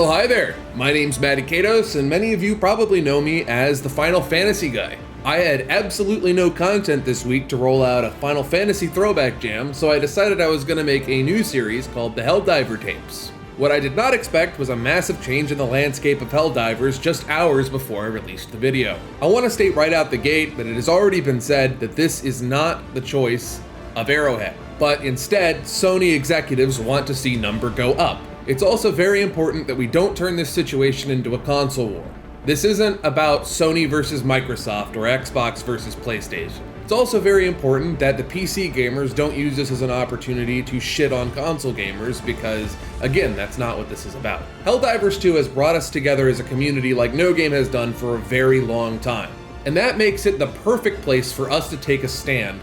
Well, hi there. My name's Matty Katos, and many of you probably know me as the Final Fantasy guy. I had absolutely no content this week to roll out a Final Fantasy throwback jam, so I decided I was going to make a new series called the Helldiver Tapes. What I did not expect was a massive change in the landscape of Helldivers just hours before I released the video. I want to state right out the gate that it has already been said that this is not the choice of Arrowhead, but instead, Sony executives want to see number go up. It's also very important that we don't turn this situation into a console war. This isn't about Sony versus Microsoft or Xbox versus PlayStation. It's also very important that the PC gamers don't use this as an opportunity to shit on console gamers because, again, that's not what this is about. Helldivers 2 has brought us together as a community like no game has done for a very long time. And that makes it the perfect place for us to take a stand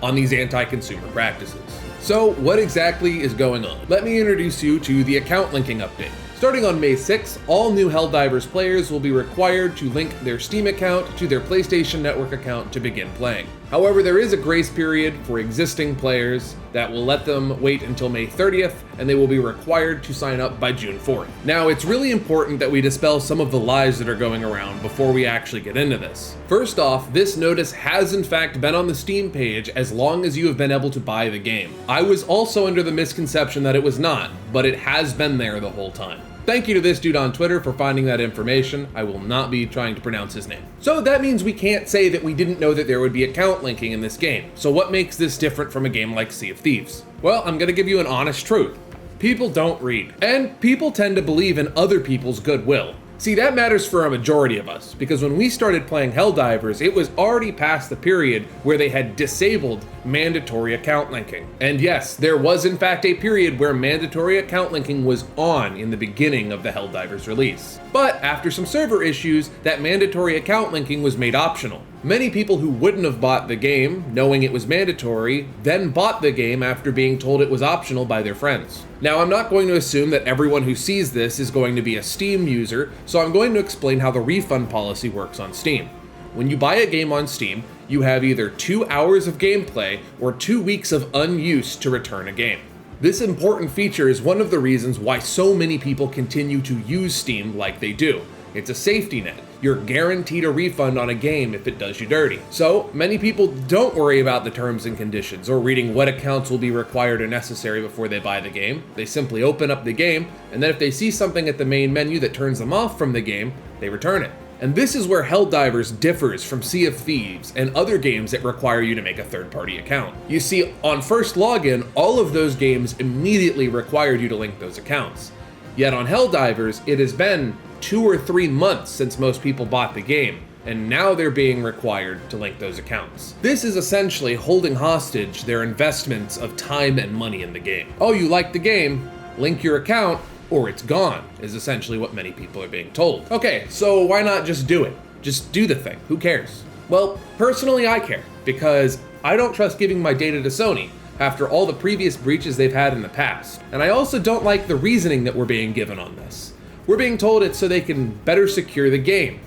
on these anti-consumer practices. So what exactly is going on? Let me introduce you to the account linking update. Starting on May 6th, all new Helldivers players will be required to link their Steam account to their PlayStation Network account to begin playing. However, there is a grace period for existing players that will let them wait until May 30th, and they will be required to sign up by June 4th. Now, it's really important that we dispel some of the lies that are going around before we actually get into this. First off, this notice has in fact been on the Steam page as long as you have been able to buy the game. I was also under the misconception that it was not, but it has been there the whole time. Thank you to this dude on Twitter for finding that information. I will not be trying to pronounce his name. So that means we can't say that we didn't know that there would be account linking in this game. So what makes this different from a game like Sea of Thieves? Well, I'm gonna give you an honest truth. People don't read, and people tend to believe in other people's goodwill. See, that matters for a majority of us, because when we started playing Helldivers, it was already past the period where they had disabled mandatory account linking. And yes, there was in fact a period where mandatory account linking was on in the beginning of the Helldivers release. But after some server issues, that mandatory account linking was made optional. Many people who wouldn't have bought the game, knowing it was mandatory, then bought the game after being told it was optional by their friends. Now, I'm not going to assume that everyone who sees this is going to be a Steam user, so I'm going to explain how the refund policy works on Steam. When you buy a game on Steam, you have either 2 hours of gameplay or 2 weeks of unuse to return a game. This important feature is one of the reasons why so many people continue to use Steam like they do. It's a safety net. You're guaranteed a refund on a game if it does you dirty. So many people don't worry about the terms and conditions or reading what accounts will be required or necessary before they buy the game. They simply open up the game, and then if they see something at the main menu that turns them off from the game, they return it. And this is where Helldivers differs from Sea of Thieves and other games that require you to make a third-party account. You see, on first login, all of those games immediately required you to link those accounts. Yet on Helldivers, it has been 2 or 3 months since most people bought the game, and now they're being required to link those accounts. This is essentially holding hostage their investments of time and money in the game. Oh, you like the game? Link your account, or it's gone, is essentially what many people are being told. Okay, so why not just do it? Just do the thing, who cares? Well, personally I care, because I don't trust giving my data to Sony after all the previous breaches they've had in the past. And I also don't like the reasoning that we're being given on this. We're being told it's so they can better secure the game.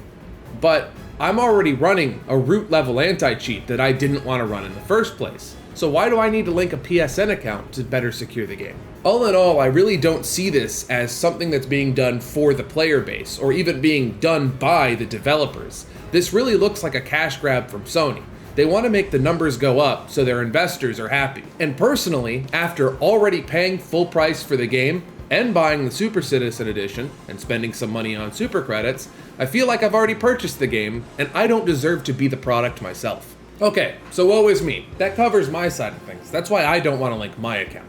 But I'm already running a root level anti-cheat that I didn't want to run in the first place. So why do I need to link a PSN account to better secure the game? All in all, I really don't see this as something that's being done for the player base, or even being done by the developers. This really looks like a cash grab from Sony. They want to make the numbers go up so their investors are happy. And personally, after already paying full price for the game, and buying the Super Citizen Edition, and spending some money on super credits, I feel like I've already purchased the game, and I don't deserve to be the product myself. Okay, so woe is me. That covers my side of things. That's why I don't want to link my account.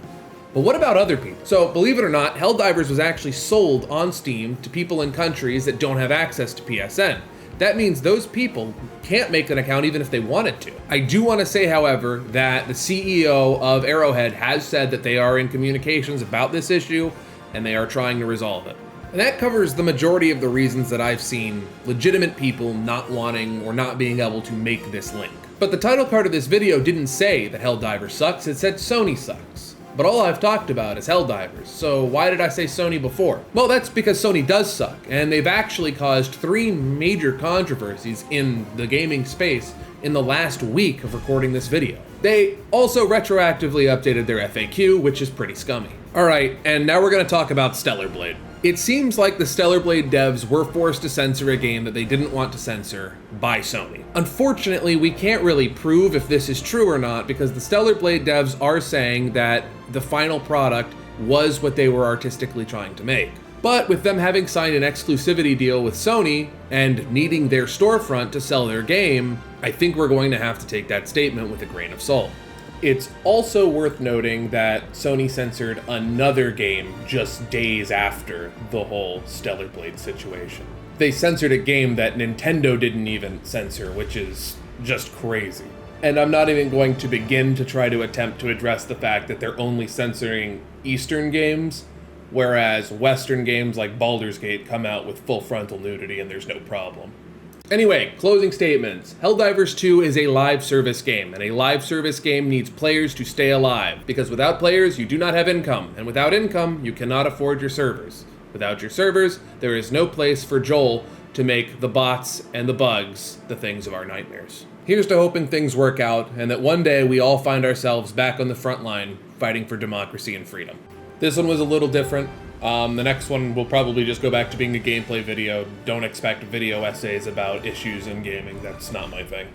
But what about other people? So, believe it or not, Helldivers was actually sold on Steam to people in countries that don't have access to PSN. That means those people can't make an account even if they wanted to. I do want to say, however, that the CEO of Arrowhead has said that they are in communications about this issue, and they are trying to resolve it. And that covers the majority of the reasons that I've seen legitimate people not wanting or not being able to make this link. But the title card of this video didn't say that Helldivers sucks, it said Sony sucks. But all I've talked about is Helldivers, so why did I say Sony before? Well, that's because Sony does suck, and they've actually caused 3 major controversies in the gaming space in the last week of recording this video. They also retroactively updated their FAQ, which is pretty scummy. Alright, and now we're going to talk about Stellar Blade. It seems like the Stellar Blade devs were forced to censor a game that they didn't want to censor by Sony. Unfortunately, we can't really prove if this is true or not because the Stellar Blade devs are saying that the final product was what they were artistically trying to make. But with them having signed an exclusivity deal with Sony and needing their storefront to sell their game, I think we're going to have to take that statement with a grain of salt. It's also worth noting that Sony censored another game just days after the whole Stellar Blade situation. They censored a game that Nintendo didn't even censor, which is just crazy. And I'm not even going to begin to try to attempt to address the fact that they're only censoring Eastern games, whereas Western games like Baldur's Gate come out with full frontal nudity and there's no problem. Anyway, closing statements. Helldivers 2 is a live service game, and a live service game needs players to stay alive, because without players, you do not have income, and without income, you cannot afford your servers. Without your servers, there is no place for Joel to make the bots and the bugs the things of our nightmares. Here's to hoping things work out, and that one day we all find ourselves back on the front line, fighting for democracy and freedom. This one was a little different. The next one will probably just go back to being a gameplay video. Don't expect video essays about issues in gaming. That's not my thing.